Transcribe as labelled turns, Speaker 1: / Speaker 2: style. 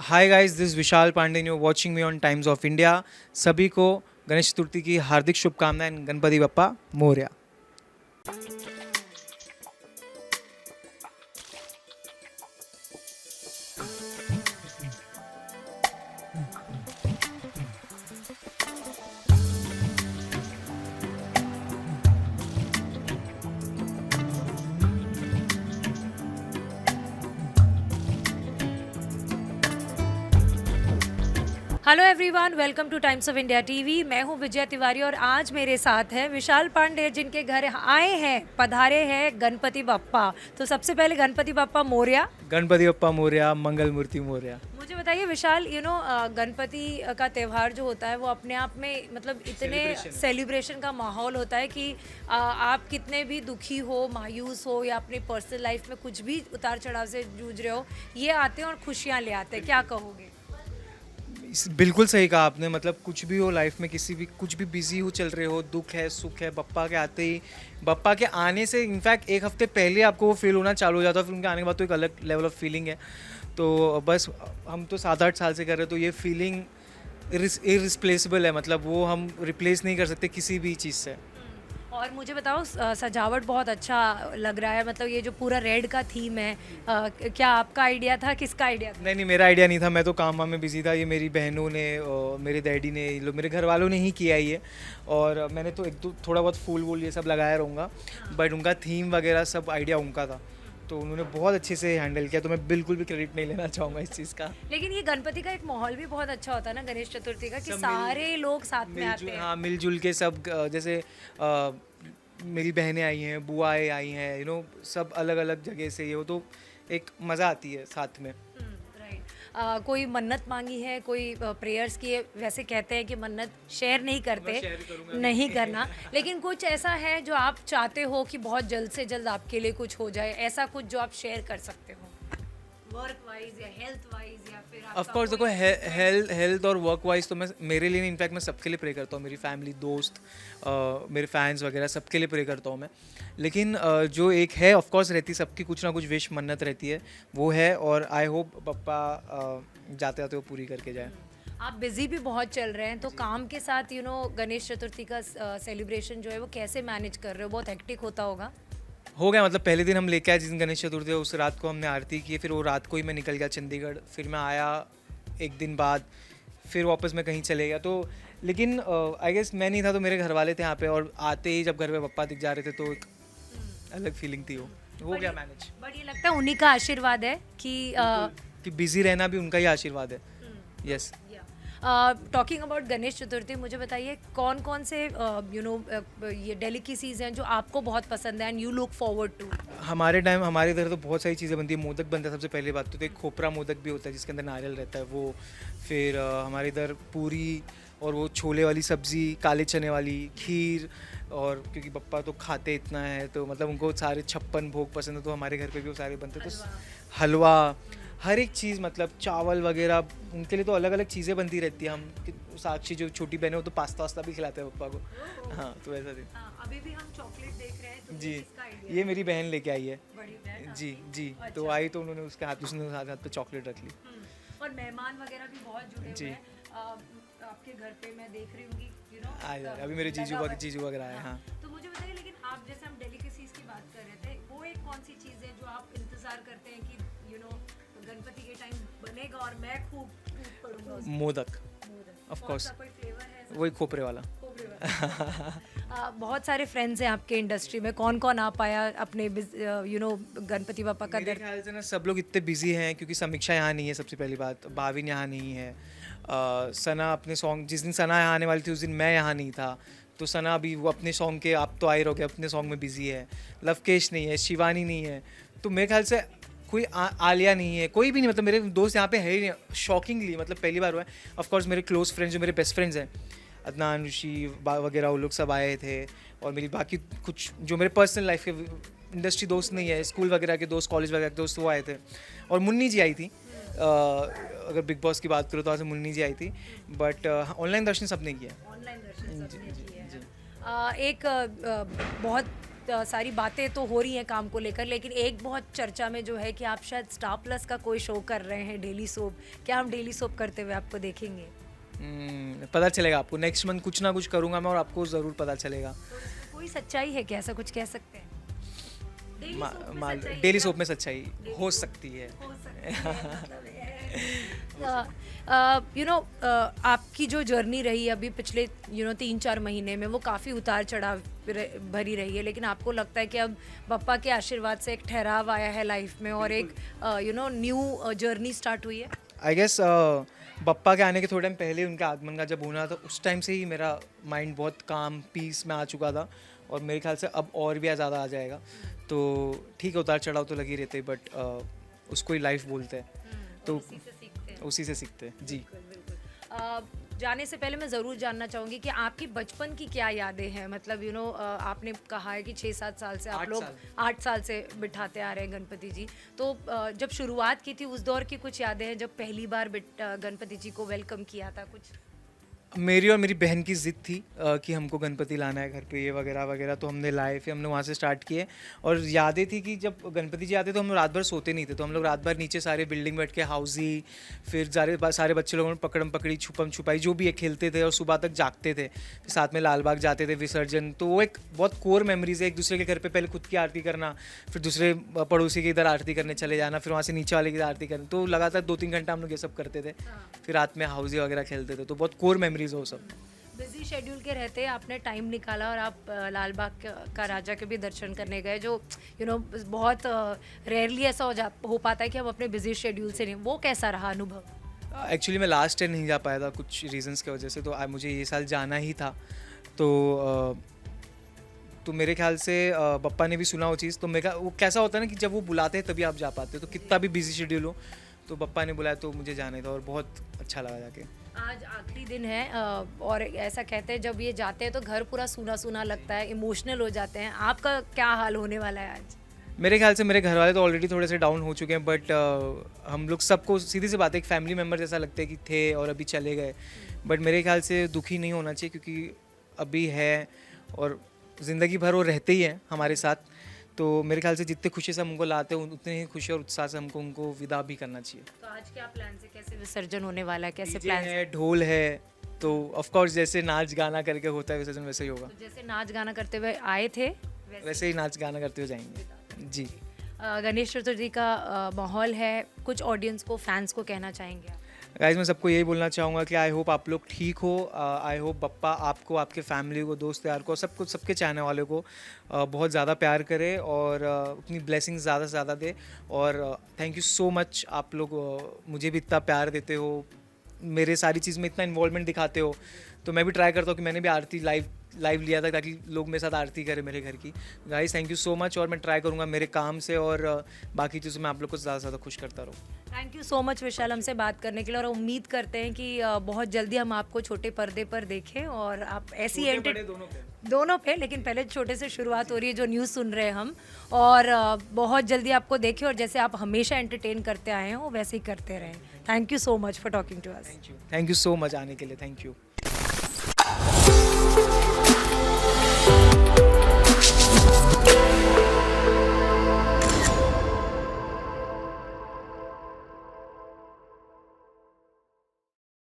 Speaker 1: Hi guys, this Vishal Pandey, you watching me on Times of India. सभी को गणेश चतुर्थी की हार्दिक शुभकामनाएं। Ganpati Bappa Morya.
Speaker 2: Hello everyone, welcome to Times of India TV. मैं हूं विजय तिवारी और आज मेरे साथ है विशाल पांडे, जिनके घर आए हैं, पधारे हैं गणपति बप्पा। तो सबसे पहले गणपति बप्पा मोरया।
Speaker 1: गणपति बप्पा मोरया, मंगल मूर्ति मोरया।
Speaker 2: मुझे बताइए विशाल, गणपति का त्यौहार जो होता है वो अपने आप में मतलब इतने सेलिब्रेशन का माहौल होता है कि आप कितने भी दुखी हो, मायूस हो या अपनी पर्सनल लाइफ में कुछ भी उतार चढ़ाव से जूझ रहे हो, ये आते हैं और खुशियाँ ले आते हैं। क्या कहोगे?
Speaker 1: बिल्कुल सही कहा आपने। मतलब कुछ भी हो लाइफ में, किसी भी कुछ भी बिजी हो, चल रहे हो, दुख है सुख है, बप्पा के आते ही, बप्पा के आने से इनफैक्ट एक हफ्ते पहले आपको वो फील होना चालू हो जाता है। फिर उनके आने के बाद तो एक अलग लेवल ऑफ फीलिंग है। तो बस हम तो 7-8 साल से कर रहे हैं, तो ये फीलिंग इरिप्लेसेबल है। मतलब वो हम रिप्लेस नहीं कर सकते किसी भी चीज़ से।
Speaker 2: और मुझे बताओ, सजावट बहुत अच्छा लग रहा है। मतलब ये जो पूरा रेड का थीम है, क्या आपका आइडिया था, किसका आइडिया था?
Speaker 1: नहीं नहीं, मेरा आइडिया नहीं था। मैं तो काम वाम में बिजी था। ये मेरी बहनों ने, मेरे डैडी ने, ये लोग मेरे घर वालों ने ही किया ये। और मैंने तो एक दो थोड़ा बहुत फूल वूल ये सब लगाया रहूँगा, बट उनका थीम वगैरह सब आइडिया उनका था। तो उन्होंने बहुत अच्छे से हैंडल किया। तो मैं बिल्कुल भी क्रेडिट नहीं लेना चाहूँगा इस चीज़ का।
Speaker 2: लेकिन ये गणपति का एक माहौल भी बहुत अच्छा होता है ना, गणेश चतुर्थी का, कि
Speaker 1: सब
Speaker 2: सारे लोग साथ में आते हैं।
Speaker 1: हाँ, मिलजुल के सब, जैसे मेरी बहनें आई हैं, बुआएं आई हैं, सब अलग अलग जगह से। ये वो तो एक मज़ा आती है साथ में।
Speaker 2: राइट। कोई मन्नत मांगी है, कोई प्रेयर्स किए? वैसे कहते हैं कि मन्नत शेयर नहीं करते,
Speaker 1: शेयर करूँगा
Speaker 2: नहीं करना। लेकिन कुछ ऐसा है जो आप चाहते हो कि बहुत जल्द से जल्द आपके लिए कुछ हो जाए, ऐसा कुछ जो आप शेयर कर सकते हो, वर्क वाइज या हेल्थ वाइज, या फिर
Speaker 1: ऑफ कोर्स देखो, हेल्थ और वर्क वाइज तो मैं, मेरे लिए नहीं, इनफैक्ट मैं सबके लिए प्रे करता हूँ। मेरी फैमिली, दोस्त, मेरे फैंस वगैरह सबके लिए प्रे करता हूँ मैं। लेकिन जो एक है, ऑफ कोर्स रहती, सबकी कुछ ना कुछ विश मन्नत रहती है, वो है। और आई होप पप्पा जाते जाते वो पूरी करके जाए।
Speaker 2: आप बिजी भी बहुत चल रहे हैं, तो काम के साथ गणेश चतुर्थी का सेलिब्रेशन जो है वो कैसे मैनेज कर रहे हो? बहुत हेक्टिक होता होगा।
Speaker 1: हो गया। मतलब पहले दिन हम लेके आए, जिस दिन गणेश चतुर्थी है उस रात को हमने आरती की। फिर वो रात को ही मैं निकल गया चंडीगढ़। फिर मैं आया एक दिन बाद, फिर वापस मैं कहीं चले गया। तो लेकिन आई गेस मैं नहीं था तो मेरे घर वाले थे यहाँ पे। और आते ही जब घर पे पप्पा दिख जा रहे थे तो एक अलग फीलिंग थी। वो हो गया मैनेज।
Speaker 2: बट ये लगता है उन्हीं का आशीर्वाद है
Speaker 1: कि बिजी रहना भी उनका ही आशीर्वाद है। Yes.
Speaker 2: Talking about Ganesh Chaturthi, मुझे बताइए कौन कौन से ये डेलिकेसीज हैं जो आपको बहुत पसंद है and you look forward to?
Speaker 1: हमारे टाइम हमारे इधर तो बहुत सारी चीज़ें बनती है। मोदक बनता है सबसे पहले बात तो एक खोपरा मोदक भी होता है जिसके अंदर नारियल रहता है वो। फिर हमारे इधर पूरी और वो छोले वाली सब्ज़ी, काले चने वाली खीर। और क्योंकि पप्पा तो खाते इतना है तो मतलब उनको सारे 56 भोग पसंद है, तो हमारे घर पे भी वो सारे बनते हैं। तो हलवा, हर एक चीज़, मतलब चावल वगैरह, उनके लिए तो अलग अलग चीज़ें बनती रहती है। साक्षी जो छोटी बहन है वो तो पास्ता वास्ता भी खिलाते हैं पप्पा को। हाँ, तो वैसा थी।
Speaker 2: अभी भी हम चॉकलेट देख रहे हैं, तो
Speaker 1: जी,
Speaker 2: ये किसका idea
Speaker 1: ये मेरी बहन लेके आई है।
Speaker 2: बड़ी बहन
Speaker 1: जी जी।
Speaker 2: अच्छा।
Speaker 1: तो आई तो उन्होंने उसके हाथ, उसने हाथ हाथ पे चॉकलेट रख ली।
Speaker 2: और मेहमान वगैरह भी बहुत जुड़े
Speaker 1: जी।
Speaker 2: हुए हैं। आपके घर पे मैं देख रही हूँ
Speaker 1: आए यार, अभी मेरे जीजू वगैरह आए। हाँ।
Speaker 2: तो मुझे बताइए, लेकिन आप जैसे हम डेलिकेसीज की बात कर रहे थे, वो एक कौन सी चीज़ है जो आप इंतजार करते हैं कि गणपति के टाइम बनेगा और मैं खूब टूट पड़ूंगा उसमें?
Speaker 1: मोदक,
Speaker 2: मोदक।
Speaker 1: ऑफ
Speaker 2: कौन
Speaker 1: कोर्स,
Speaker 2: सा कोई फ्लेवर है ऐसा?
Speaker 1: वही खोपरे वाला।
Speaker 2: खोपरे वाला। बहुत सारे फ्रेंड्स हैं आपके इंडस्ट्री में, कौन कौन आ पाया अपने गणपति बापा का
Speaker 1: मेरे ख्याल से ना सब लोग इतने बिजी हैं क्योंकि समीक्षा यहाँ नहीं है, सबसे पहली बात। भाविन यहाँ नहीं है। सना अपने सॉन्ग, जिस दिन सना यहाँ आने वाली थी उस दिन मैं यहाँ नहीं था। तो सना अभी वो अपने सॉन्ग के, आप तो आए रहोगे, अपने सॉन्ग में बिजी है। लवकेश नहीं है, शिवानी नहीं है। तो मेरे ख्याल से कोई आलिया नहीं है, कोई भी नहीं। मतलब मेरे दोस्त यहाँ पे है ही नहीं, शॉकिंगली। मतलब पहली बार हुआ है। ऑफ कोर्स मेरे क्लोज फ्रेंड्स, जो मेरे बेस्ट फ्रेंड्स हैं, अदनान, ऋषि वगैरह, वो लोग सब आए थे। और मेरी बाकी कुछ जो मेरे पर्सनल लाइफ के इंडस्ट्री दोस्त नहीं है, स्कूल वगैरह के दोस्त, कॉलेज वगैरह के दोस्त, वो आए थे। और मुन्नी जी आई थी। अगर बिग बॉस की बात करो तो आज मुन्नी जी आई थी। बट ऑनलाइन दर्शन सबने किया।
Speaker 2: ऑनलाइन दर्शन सबने
Speaker 1: जी,
Speaker 2: किए हैं।
Speaker 1: जी।
Speaker 2: एक बहुत सारी बातें तो हो रही हैं काम को लेकर, लेकिन एक बहुत चर्चा में जो है कि आप शायद स्टार प्लस का कोई शो कर रहे हैं, डेली सोप। क्या हम डेली सोप करते हुए आपको देखेंगे?
Speaker 1: पता चलेगा आपको, नेक्स्ट मंथ कुछ ना कुछ करूँगा मैं और आपको ज़रूर पता चलेगा।
Speaker 2: तो इसमें कोई सच्चाई है क्या, ऐसा कुछ कह सकते हैं?
Speaker 1: डेली सोप में सच्चाई हो सकती है।
Speaker 2: आपकी जो जर्नी रही अभी पिछले 3-4 महीने में, वो काफ़ी उतार चढ़ाव भरी रही है, लेकिन आपको लगता है कि अब पापा के आशीर्वाद से एक ठहराव आया है लाइफ में और एक न्यू जर्नी स्टार्ट हुई है?
Speaker 1: आई गेस बप्पा के आने के थोड़े टाइम पहले, उनके आगमन का जब होना था उस टाइम से ही मेरा माइंड बहुत काम पीस में आ चुका था, और मेरे ख्याल से अब और भी ज़्यादा आ जाएगा। तो ठीक है, उतार चढ़ाव तो लगी रहते, बट उसको ही लाइफ बोलते हैं, तो उसी से सीखते हैं जी।
Speaker 2: जाने से पहले मैं ज़रूर जानना चाहूँगी कि आपकी बचपन की क्या यादें हैं, मतलब आपने कहा है कि 6-7 साल से आप लोग 8 साल से बिठाते आ रहे हैं गणपति जी, तो जब शुरुआत की थी उस दौर की कुछ यादें हैं, जब पहली बार गणपति जी को वेलकम किया था कुछ?
Speaker 1: मेरी और मेरी बहन की ज़िद थी कि हमको गणपति लाना है घर पे, ये वगैरह वगैरह, तो हमने लाए, फिर हमने वहाँ से स्टार्ट किए। और यादें थी कि जब गणपति जी आते तो हम लोग रात भर सोते नहीं थे, तो हम लोग रात भर नीचे सारे बिल्डिंग बैठ के हाउसी, फिर सारे बच्चे लोगों ने पकड़म पकड़ी, छुपम छुपाई, जो भी है खेलते थे और सुबह तक जागते थे। फिर साथ में लाल बाग जाते थे विसर्जन, तो वो एक बहुत कोर मेमोरीज है। एक दूसरे के घर पर पहले खुद की आरती करना, फिर दूसरे पड़ोसी के इधर आरती करने चले जाना, फिर वहाँ से नीचे वाले की आरती करना, तो लगातार 2-3 घंटा हम लोग ये सब करते थे। फिर रात में हाउसी वगैरह खेलते थे, तो बहुत कोर मेमोरीज हो सब।
Speaker 2: बिजी शेड्यूल के रहते आपने टाइम निकाला और आप लाल बाग का राजा के भी दर्शन करने गए, जो बहुत रेयरली ऐसा हो पाता है कि हम अपने बिजी शेड्यूल से नहीं। वो कैसा रहा अनुभव?
Speaker 1: एक्चुअली मैं लास्ट टाइम नहीं जा पाया था कुछ रीजंस की वजह से, तो मुझे ये साल जाना ही था। तो मेरे ख्याल से पप्पा ने भी सुना वो चीज़, तो मेरा वो कैसा होता है ना कि जब वो बुलाते हैं तभी आप जा पाते हो, तो कितना भी बिजी शेड्यूल हो, तो पप्पा ने बुलाया तो मुझे जाना था और बहुत अच्छा लगा जाके।
Speaker 2: आज आखिरी दिन है और ऐसा कहते हैं जब ये जाते हैं तो घर पूरा सूना सूना लगता है, इमोशनल हो जाते हैं। आपका क्या हाल होने वाला है आज?
Speaker 1: मेरे ख्याल से मेरे घर वाले तो ऑलरेडी थोड़े से डाउन हो चुके हैं, बट हम लोग सबको सीधी सी बात है, एक फैमिली मेम्बर जैसा लगता है कि थे और अभी चले गए। बट मेरे ख्याल से दुखी नहीं होना चाहिए, क्योंकि अभी है और ज़िंदगी भर वो रहते ही हैं हमारे साथ। तो मेरे ख्याल से जितने खुशी से हम उनको लाते हैं, उतने ही खुशी और उत्साह से हमको उनको विदा भी करना चाहिए।
Speaker 2: तो आज क्या प्लान है, कैसे विसर्जन होने वाला है, कैसे
Speaker 1: डीजे
Speaker 2: प्लान
Speaker 1: है, ढोल है, तो ऑफ कोर्स जैसे नाच गाना करके होता है विसर्जन, वैसे ही होगा।
Speaker 2: तो जैसे नाच गाना करते हुए आए थे
Speaker 1: वैसे ही नाच गाना करते हुए जाएंगे जी।
Speaker 2: गणेश चतुर्थी का माहौल है, कुछ ऑडियंस को, फैंस को कहना चाहेंगे आप?
Speaker 1: गाइस, मैं सबको यही बोलना चाहूँगा कि आई होप आप लोग ठीक हो। आई होप बप्पा आपको, आपके फैमिली को, दोस्त यार को, सबको, सबके चाहने वाले को बहुत ज़्यादा प्यार करे और अपनी ब्लेसिंग्स ज़्यादा से ज़्यादा दे। और थैंक यू सो मच, आप लोग मुझे भी इतना प्यार देते हो, मेरे सारी चीज़ में इतना इन्वॉल्वमेंट दिखाते हो, तो मैं भी ट्राई करता हूँ कि मैंने भी आरती लाइव लिया था ताकि लोग मेरे साथ आरती करें मेरे घर की। Guys, thank you so much, और मैं ट्राई करूँगा मेरे काम से और बाकी चीज़ों में आप लोग को ज़्यादा से ज़्यादा खुश करता रहूँ।
Speaker 2: थैंक यू सो मच विशाल हमसे बात करने के लिए, और उम्मीद करते हैं कि बहुत जल्दी हम आपको छोटे पर्दे पर देखें और आप ऐसी दोनों पे, लेकिन पहले छोटे से शुरुआत हो रही है जो न्यूज़ सुन रहे हैं हम, और बहुत जल्दी आपको देखें और जैसे आप हमेशा एंटरटेन करते आए हैं वो वैसे ही करते रहें। Thank you so much for talking to us.
Speaker 1: Thank you so much आने के लिए, थैंक यू।